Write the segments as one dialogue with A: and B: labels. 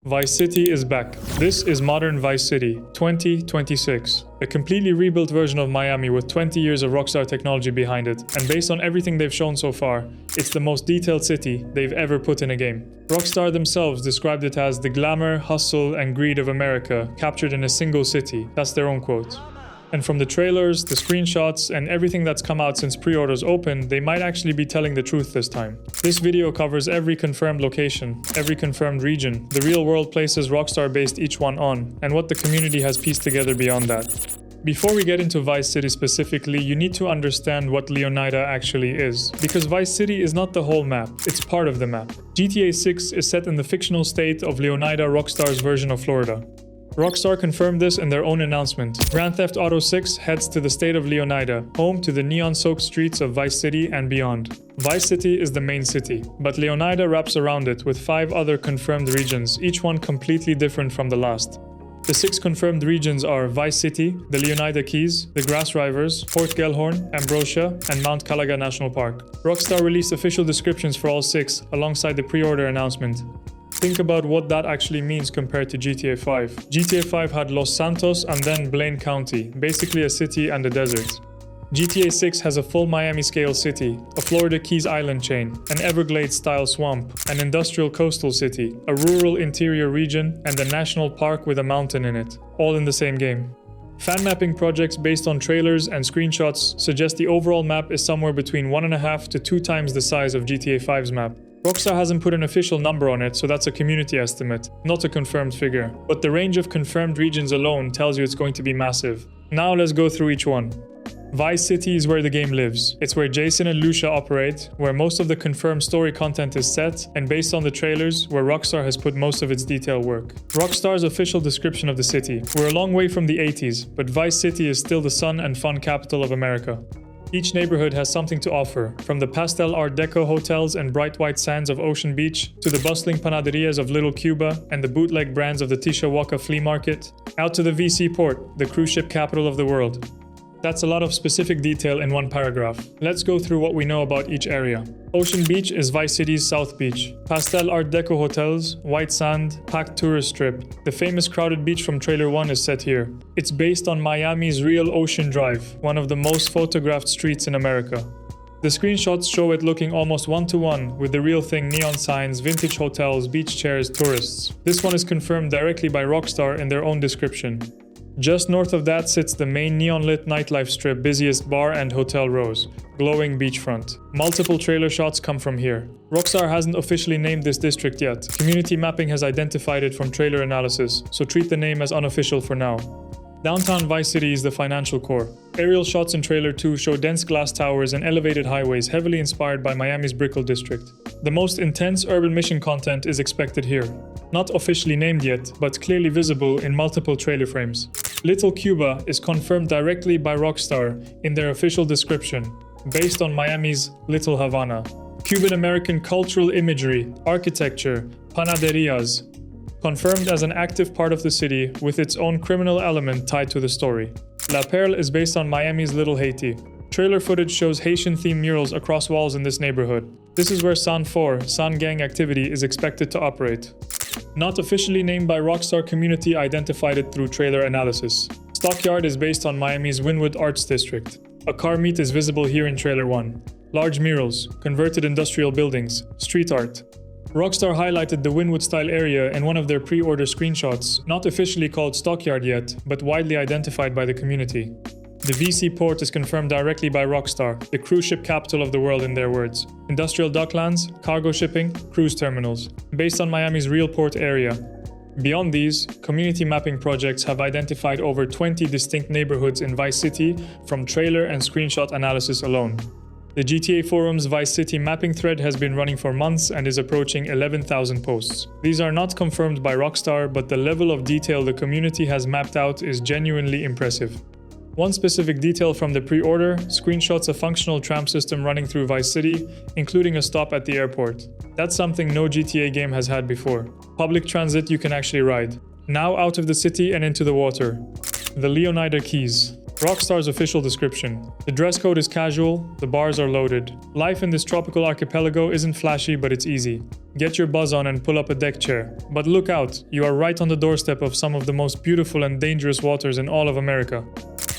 A: Vice City is back. This is modern Vice City 2026. A completely rebuilt version of Miami with 20 years of Rockstar technology behind it. And based on everything they've shown so far, it's the most detailed city they've ever put in a game. Rockstar themselves described it as the glamour, hustle, and greed of America captured in a single city. That's their own quote. And from the trailers, the screenshots, and everything that's come out since pre-orders opened, they might actually be telling the truth this time. This video covers every confirmed location, every confirmed region, the real-world places Rockstar based each one on, and what the community has pieced together beyond that. Before we get into Vice City specifically, you need to understand what Leonida actually is. Because Vice City is not the whole map, it's part of the map. GTA 6 is set in the fictional state of Leonida, Rockstar's version of Florida. Rockstar confirmed this in their own announcement. Grand Theft Auto 6 heads to the state of Leonida, home to the neon-soaked streets of Vice City and beyond. Vice City is the main city, but Leonida wraps around it with 5 other confirmed regions, each one completely different from the last. The 6 confirmed regions are Vice City, the Leonida Keys, the Grass Rivers, Port Gellhorn, Ambrosia, and Mount Calaga National Park. Rockstar released official descriptions for all 6 alongside the pre-order announcement. Think about what that actually means compared to GTA 5. GTA 5 had Los Santos and then Blaine County, basically a city and a desert. GTA 6 has a full Miami-scale city, a Florida Keys island chain, an Everglades-style swamp, an industrial coastal city, a rural interior region, and a national park with a mountain in it, all in the same game. Fan mapping projects based on trailers and screenshots suggest the overall map is somewhere between 1.5 to 2 times the size of GTA 5's map. Rockstar hasn't put an official number on it, so that's a community estimate, not a confirmed figure. But the range of confirmed regions alone tells you it's going to be massive. Now let's go through each one. Vice City is where the game lives. It's where Jason and Lucia operate, where most of the confirmed story content is set, and based on the trailers, where Rockstar has put most of its detail work. Rockstar's official description of the city. We're a long way from the 80s, but Vice City is still the sun and fun capital of America. Each neighborhood has something to offer, from the pastel Art Deco hotels and bright white sands of Ocean Beach, to the bustling panaderias of Little Cuba and the bootleg brands of the Tishawaka Flea Market, out to the VC Port, the cruise ship capital of the world. That's a lot of specific detail in one paragraph. Let's go through what we know about each area. Ocean Beach is Vice City's South Beach. Pastel Art Deco hotels, white sand, packed tourist strip. The famous crowded beach from Trailer 1 is set here. It's based on Miami's real Ocean Drive, one of the most photographed streets in America. The screenshots show it looking almost one-to-one with the real thing: neon signs, vintage hotels, beach chairs, tourists. This one is confirmed directly by Rockstar in their own description. Just north of that sits the main neon-lit nightlife strip, busiest bar and hotel rows, glowing beachfront. Multiple trailer shots come from here. Rockstar hasn't officially named this district yet. Community mapping has identified it from trailer analysis, so treat the name as unofficial for now. Downtown Vice City is the financial core. Aerial shots in Trailer 2 show dense glass towers and elevated highways heavily inspired by Miami's Brickell district. The most intense urban mission content is expected here. Not officially named yet, but clearly visible in multiple trailer frames. Little Cuba is confirmed directly by Rockstar in their official description, based on Miami's Little Havana. Cuban-American cultural imagery, architecture, panaderias, confirmed as an active part of the city with its own criminal element tied to the story. La Perle is based on Miami's Little Haiti. Trailer footage shows Haitian-themed murals across walls in this neighborhood. This is where San 4, San Gang activity is expected to operate. Not officially named by Rockstar, community identified it through trailer analysis. Stockyard is based on Miami's Wynwood Arts District. A car meet is visible here in Trailer 1. Large murals, converted industrial buildings, street art. Rockstar highlighted the Wynwood-style area in one of their pre-order screenshots, not officially called Stockyard yet, but widely identified by the community. The VC Port is confirmed directly by Rockstar, the cruise ship capital of the world in their words. Industrial docklands, cargo shipping, cruise terminals, based on Miami's real port area. Beyond these, community mapping projects have identified over 20 distinct neighborhoods in Vice City from trailer and screenshot analysis alone. The GTA Forum's Vice City mapping thread has been running for months and is approaching 11,000 posts. These are not confirmed by Rockstar, but the level of detail the community has mapped out is genuinely impressive. One specific detail from the pre-order screenshots a functional tram system running through Vice City, including a stop at the airport. That's something no GTA game has had before. Public transit you can actually ride. Now out of the city and into the water. The Leonida Keys. Rockstar's official description. The dress code is casual, the bars are loaded. Life in this tropical archipelago isn't flashy, but it's easy. Get your buzz on and pull up a deck chair. But look out, you are right on the doorstep of some of the most beautiful and dangerous waters in all of America.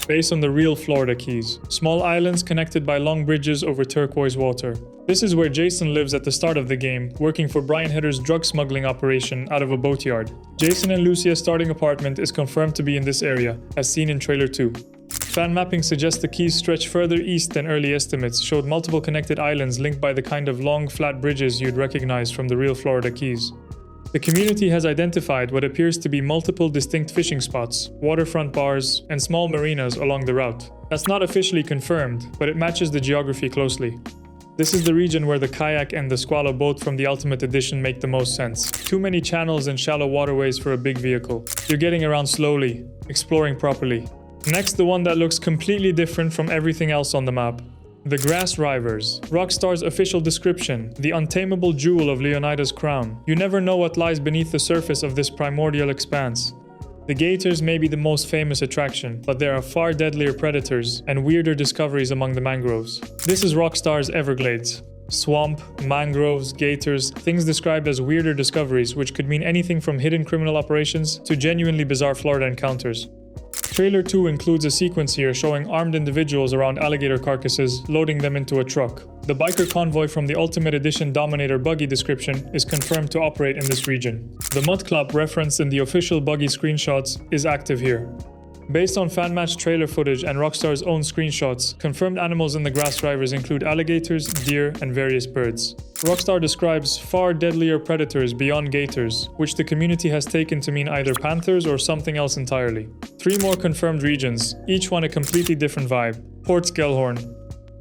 A: Based on the real Florida Keys, small islands connected by long bridges over turquoise water. This is where Jason lives at the start of the game, working for Brian Hedder's drug smuggling operation out of a boatyard. Jason and Lucia's starting apartment is confirmed to be in this area, as seen in trailer 2. Fan mapping suggests the Keys stretch further east than early estimates showed multiple connected islands linked by the kind of long, flat bridges you'd recognize from the real Florida Keys. The community has identified what appears to be multiple distinct fishing spots, waterfront bars, and small marinas along the route. That's not officially confirmed, but it matches the geography closely. This is the region where the kayak and the squallow boat from the Ultimate Edition make the most sense. Too many channels and shallow waterways for a big vehicle. You're getting around slowly, exploring properly. Next, the one that looks completely different from everything else on the map. The Grass Rivers. Rockstar's official description, the untamable jewel of Leonida's crown. You never know what lies beneath the surface of this primordial expanse. The gators may be the most famous attraction, but there are far deadlier predators and weirder discoveries among the mangroves. This is Rockstar's Everglades. Swamp, mangroves, gators, things described as weirder discoveries, which could mean anything from hidden criminal operations to genuinely bizarre Florida encounters. Trailer 2 includes a sequence here showing armed individuals around alligator carcasses, loading them into a truck. The biker convoy from the Ultimate Edition Dominator buggy description is confirmed to operate in this region. The mud clap referenced in the official buggy screenshots is active here. Based on fan-matched trailer footage and Rockstar's own screenshots, confirmed animals in the Grass Rivers include alligators, deer, and various birds. Rockstar describes far deadlier predators beyond gators, which the community has taken to mean either panthers or something else entirely. 3 more confirmed regions, each one a completely different vibe. Port Gellhorn.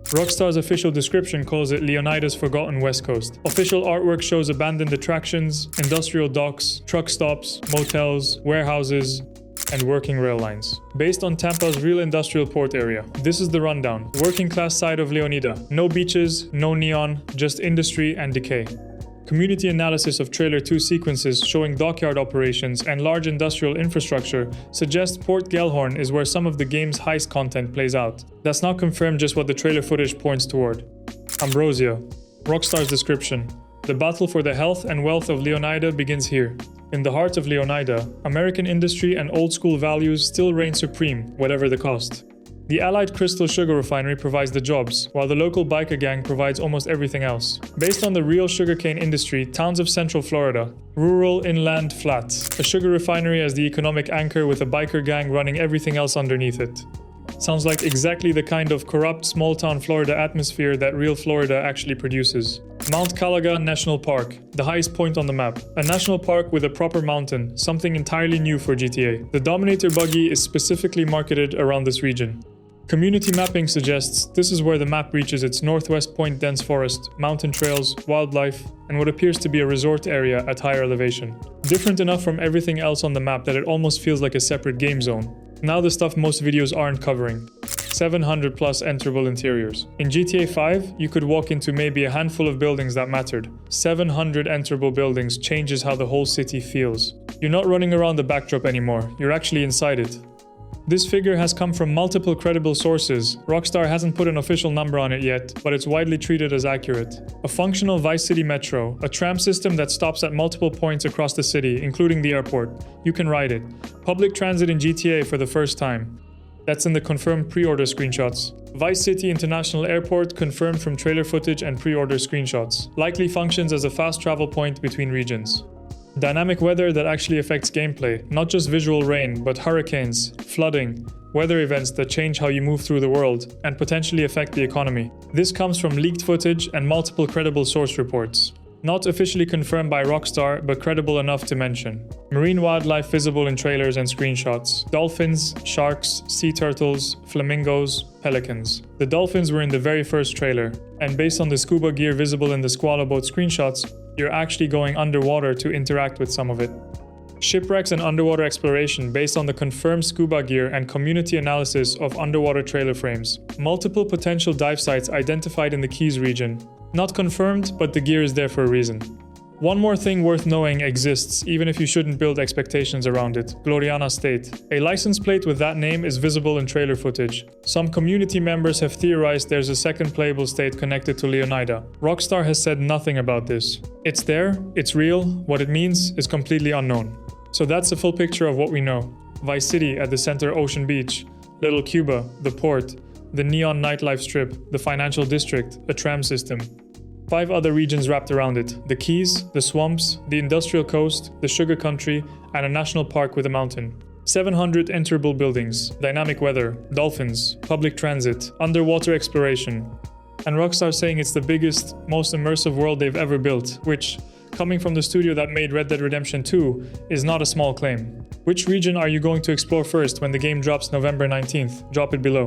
A: Rockstar's official description calls it Leonida's Forgotten West Coast. Official artwork shows abandoned attractions, industrial docks, truck stops, motels, warehouses, and working rail lines. Based on Tampa's real industrial port area. This is the rundown. Working class side of Leonida. No beaches, no neon, just industry and decay. Community analysis of Trailer 2 sequences showing dockyard operations and large industrial infrastructure suggests Port Gellhorn is where some of the game's heist content plays out. That's not confirmed, just what the trailer footage points toward. Ambrosia. Rockstar's description. The battle for the health and wealth of Leonida begins here. In the heart of Leonida, American industry and old-school values still reign supreme, whatever the cost. The Allied Crystal Sugar Refinery provides the jobs, while the local biker gang provides almost everything else. Based on the real sugarcane industry, towns of Central Florida. Rural, inland, flat. A sugar refinery as the economic anchor with a biker gang running everything else underneath it. Sounds like exactly the kind of corrupt, small-town Florida atmosphere that real Florida actually produces. Mount Calaga National Park, the highest point on the map. A national park with a proper mountain, something entirely new for GTA. The Dominator buggy is specifically marketed around this region. Community mapping suggests this is where the map reaches its northwest point: dense forest, mountain trails, wildlife, and what appears to be a resort area at higher elevation. Different enough from everything else on the map that it almost feels like a separate game zone. Now the stuff most videos aren't covering. 700 plus enterable interiors. In GTA 5, you could walk into maybe a handful of buildings that mattered. 700 enterable buildings changes how the whole city feels. You're not running around the backdrop anymore, you're actually inside it. This figure has come from multiple credible sources. Rockstar hasn't put an official number on it yet, but it's widely treated as accurate. A functional Vice City Metro, a tram system that stops at multiple points across the city, including the airport. You can ride it. Public transit in GTA for the first time. That's in the confirmed pre-order screenshots. Vice City International Airport confirmed from trailer footage and pre-order screenshots. Likely functions as a fast travel point between regions. Dynamic weather that actually affects gameplay, not just visual rain, but hurricanes, flooding, weather events that change how you move through the world and potentially affect the economy. This comes from leaked footage and multiple credible source reports. Not officially confirmed by Rockstar, but credible enough to mention. Marine wildlife visible in trailers and screenshots. Dolphins, sharks, sea turtles, flamingos, pelicans. The dolphins were in the very first trailer, and based on the scuba gear visible in the squallow boat screenshots, you're actually going underwater to interact with some of it. Shipwrecks and underwater exploration based on the confirmed scuba gear and community analysis of underwater trailer frames. Multiple potential dive sites identified in the Keys region. Not confirmed, but the gear is there for a reason. One more thing worth knowing exists, even if you shouldn't build expectations around it: Gloriana State. A license plate with that name is visible in trailer footage. Some community members have theorized there's a second playable state connected to Leonida. Rockstar has said nothing about this. It's there, it's real, what it means is completely unknown. So that's the full picture of what we know. Vice City at the center, Ocean Beach, Little Cuba, the port, the neon nightlife strip, the financial district, a tram system. 5 other regions wrapped around it: the Keys, the swamps, the industrial coast, the sugar country, and a national park with a mountain. 700 enterable buildings, dynamic weather, dolphins, public transit, underwater exploration. And Rockstar saying it's the biggest, most immersive world they've ever built, which, coming from the studio that made Red Dead Redemption 2, is not a small claim. Which region are you going to explore first when the game drops November 19th? Drop it below.